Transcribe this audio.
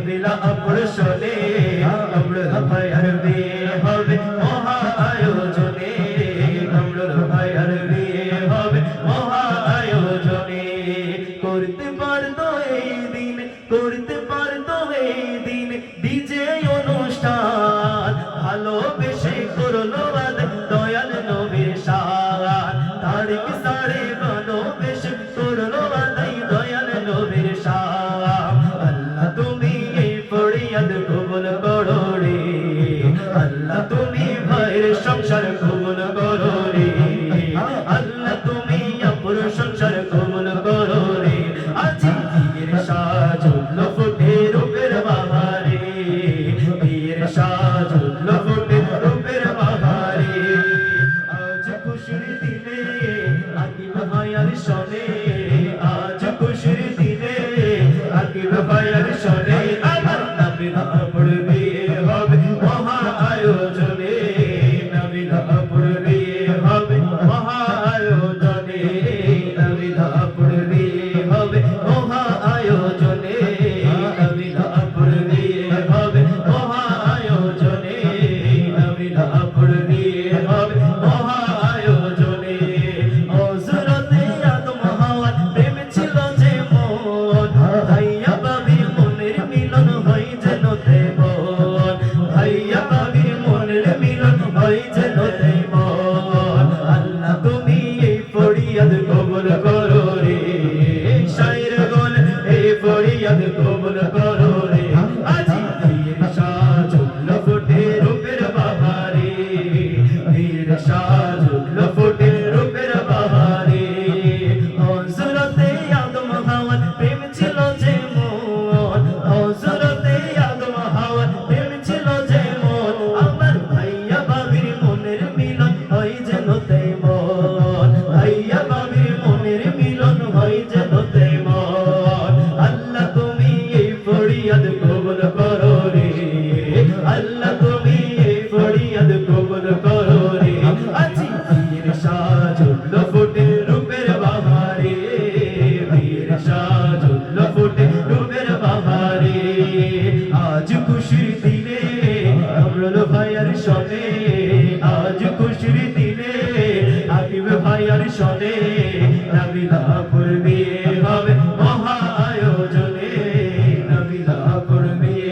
Nabila আপুর শোনে কামরুল ভাইয়ার বিয়ে হবে মহা আয়োজনে কামরুল ভাইয়ার বিয়ে হবে মহা আয়োজনে করতে পারতো এই দিন করতে পারতো এই দিন ডিজে অনুষ্ঠান ভালোবেসে করলো আদ দয়াল নবীর শান তারিখ সাড়ে ভালোবেসে করলো আদাই দয়াল নবীর শান আল্লাহ তুমি এই ফরিয়াদ কবুল করো রে আল্লাহ তুমি ভাইয়ের সংসার কবুল করো রে আল্লাহ তুমি আপুর সংসার কবুল করো রে আজি বিয়ের সাজুল্লো ফুটে রূপের বাহারে বিয়ের সাজুল্লো ফুটে রূপের বাহারে আজ খুশির দিনে আকিব ভাইয়ার শোনে আজ খুশির দিনে আকিব ভাইয়ার শোনে আমার নবিলা আপুর বিয়ে হবে মহা আয়োজনে নবিলা আপুর বিয়ে হবে মহা আয়োজনে নবিলা আপুর বিয়ে হবে মহা আয়োজনে নবিলা আপুর বিয়ে হবে মহা আয়োজনে নবিলা আপুর বিয়ে হবে মহা আয়োজনে হযরতে আদম হাওয়ার প্রেম ছিল যে মন ভাইয়া বাবির মনের মিলন হয় যেন দেবন ভাইয়া বাবির মনের মিলন হয় যেন দেবন আল্লাহ তুমি এই ফরিয়াদ কবুল করো রে শায়ের গল এই ফরিয়াদ কবুল করো রে আজি বিয়ের সাজুল্লো ফুটে রূপের বাহারে বিয়ের সাজুল্লো ফুটে রূপের বাহারে হযরতে আদম হাওয়ার প্রেম ছিল যে মন হযরতে আদম হাওয়ার প্রেম ছিল যে মন আমার ভাইয়া বাবির মনের মিলন হয় যেন তেমন ভাইয়া বাবির মনের মিলন হয় যেন তেমন আল্লাহ তুমি এই ফরিয়াদ কবুল করো রে আল্লাহ তুমি এই ফরিয়াদ কবুল করো রে আজি বিয়ের সাজুল্লো ফুটে রূপের বাহারে বিয়ের সাজুল্লো ফুটে রূপের বাহারে আজ খুশির দিনে কামরুল ভাইয়ার শোনে আজ খুশির দিনে আকিব ভাইয়ার শোনে নবিলা আপুর বিয়ে হবে মহা আয়োজনে নবিলা আপুর বিয়ে